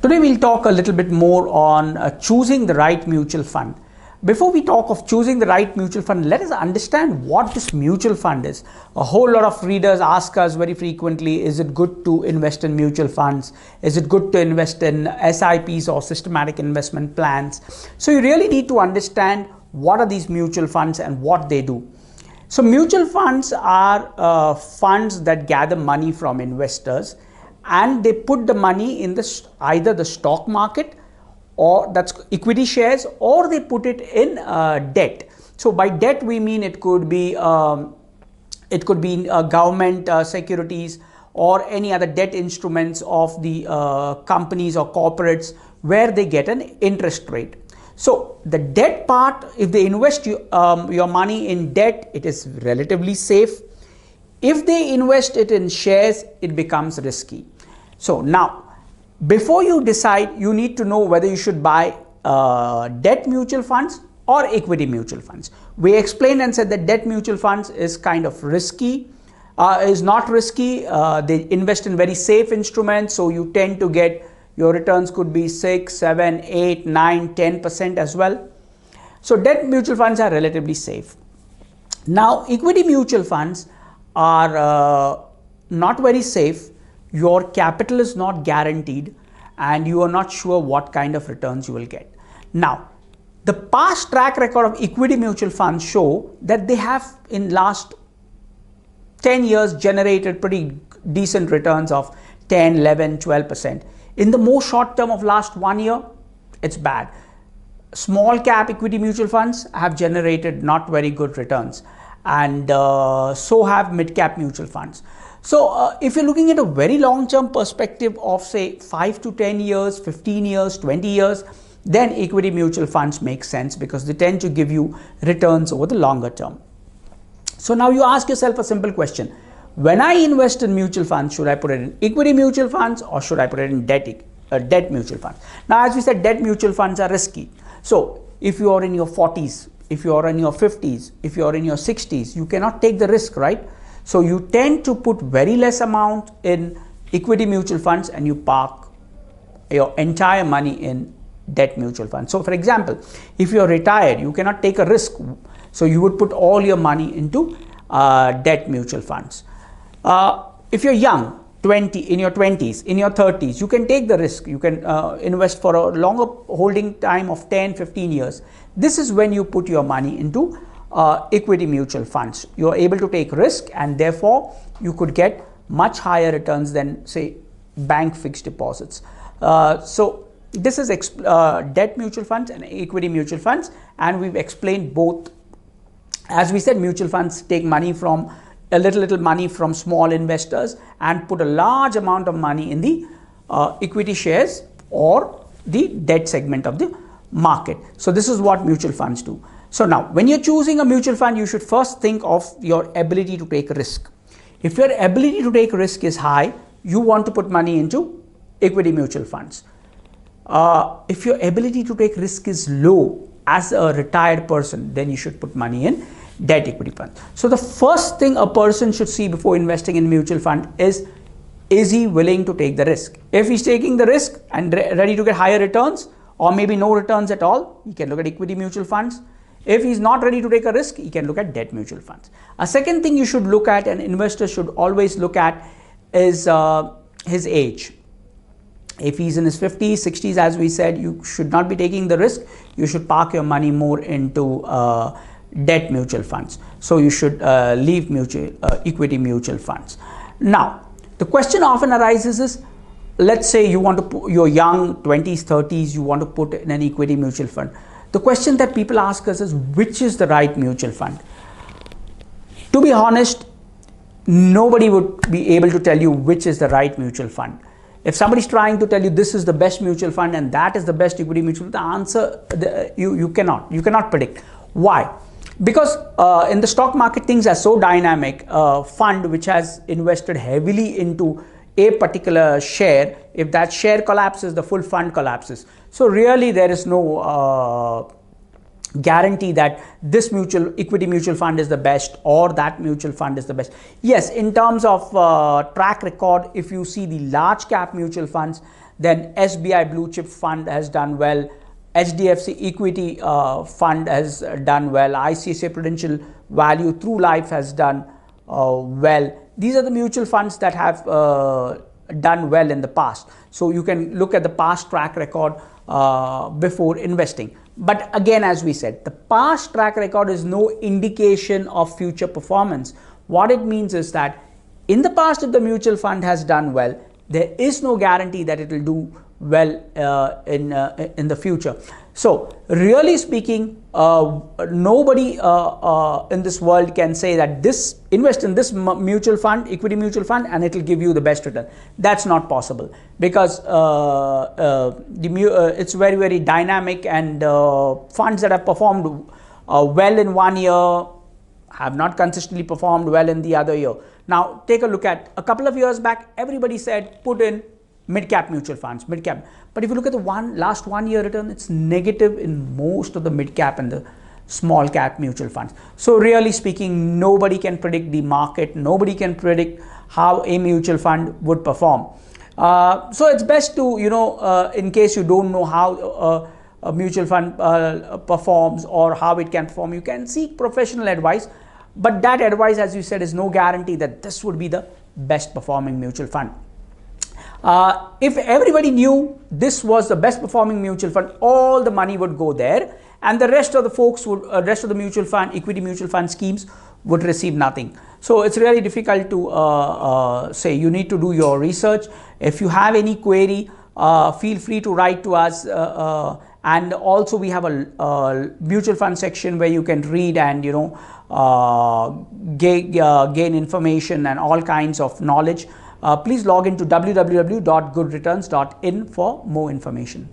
Today we'll talk a little bit more on choosing the right mutual fund. Before we talk of choosing the right mutual fund, let us understand what this mutual fund is. A whole lot of readers ask us very frequently, is it good to invest in mutual funds? Is it good to invest in SIPs or systematic investment plans? So you really need to understand what are these mutual funds and what they do. So mutual funds are funds that gather money from investors, and they put the money in either the stock market, or that's equity shares, or they put it in debt. So by debt we mean it could be government securities or any other debt instruments of the companies or corporates where they get an interest rate. So the debt part, if they invest your money in debt, it is relatively safe. If they invest it in shares, it becomes risky. So now, before you decide, you need to know whether you should buy debt mutual funds or equity mutual funds. We explained and said that debt mutual funds is kind of risky, is not risky. They invest in very safe instruments, so you tend to get your returns could be 6, 7, 8, 9, 10% as well. So debt mutual funds are relatively safe. Now, equity mutual funds are not very safe. Your capital is not guaranteed and you are not sure what kind of returns you will get. Now, the past track record of equity mutual funds show that they have in last 10 years generated pretty decent returns of 10, 11, 12%. In the more short term of last 1 year, it's bad. Small cap equity mutual funds have generated not very good returns, and so have mid cap mutual funds. So if you're looking at a very long term perspective of say 5 to 10 years, 15 years, 20 years, then equity mutual funds make sense because they tend to give you returns over the longer term. So now you ask yourself a simple question. When I invest in mutual funds, should I put it in equity mutual funds or should I put it in debt mutual funds? Now, as we said, debt mutual funds are risky. So if you are in your 40s, if you are in your 50s, if you are in your 60s, you cannot take the risk, right? So you tend to put very less amount in equity mutual funds and you park your entire money in debt mutual funds. So for example, if you are retired, you cannot take a risk. So you would put all your money into debt mutual funds. If you're young, in your 20s, in your 30s, you can take the risk. You can invest for a longer holding time of 10, 15 years. This is when you put your money into equity mutual funds. You're able to take risk and therefore you could get much higher returns than say bank fixed deposits. So this is debt mutual funds and equity mutual funds, and we've explained both. As we said, mutual funds take money from a little money from small investors and put a large amount of money in the equity shares or the debt segment of the market. So this is what mutual funds do. So now, when you're choosing a mutual fund, you should first think of your ability to take risk. If your ability to take risk is high, you want to put money into equity mutual funds. If your ability to take risk is low, as a retired person, then you should put money in debt equity fund. So the first thing a person should see before investing in mutual fund is he willing to take the risk? If he's taking the risk and ready to get higher returns or maybe no returns at all, he can look at equity mutual funds. If he's not ready to take a risk, he can look at debt mutual funds. A second thing you should look at, and investors should always look at, is his age. If he's in his 50s, 60s, as we said, you should not be taking the risk. You should park your money more into debt mutual funds. So you should leave equity mutual funds. Now, the question often arises is, let's say you want to put, you're young, 20s, 30s, you want to put in an equity mutual fund. The question that people ask us is, which is the right mutual fund? To be honest, nobody would be able to tell you which is the right mutual fund. If somebody's trying to tell you this is the best mutual fund and that is the best equity mutual fund, the answer, you cannot predict. Why? Because in the stock market, things are so dynamic. A fund which has invested heavily into a particular share, if that share collapses, the full fund collapses. So really there is no guarantee that this equity mutual fund is the best or that mutual fund is the best. Yes, in terms of track record, if you see the large cap mutual funds, Then SBI Blue Chip Fund has done well. HDFC Equity Fund has done well. ICICI Prudential Value Through Life has done well. These are the mutual funds that have done well in the past. So you can look at the past track record before investing. But again, as we said, the past track record is no indication of future performance. What it means is that in the past, if the mutual fund has done well, there is no guarantee that it will do well in the future. So really speaking, nobody in this world can say that invest in this mutual fund, equity mutual fund, and it will give you the best return. That's not possible, because it's very, very dynamic, and funds that have performed well in one year have not consistently performed well in the other year. Now take a look at a couple of years back, everybody said put in mid-cap mutual funds, mid-cap. But if you look at the last 1 year return, it's negative in most of the mid-cap and the small cap mutual funds. So really speaking, nobody can predict the market. Nobody can predict how a mutual fund would perform. So it's best to, in case you don't know how a mutual fund performs or how it can perform, you can seek professional advice. But that advice, as you said, is no guarantee that this would be the best performing mutual fund. If everybody knew this was the best performing mutual fund, all the money would go there, and the rest of the folks would, rest of the mutual fund, equity mutual fund schemes would receive nothing. So it's really difficult to say. You need to do your research. If you have any query, feel free to write to us. And also we have a mutual fund section where you can read and gain information and all kinds of knowledge. Please log into www.goodreturns.in for more information.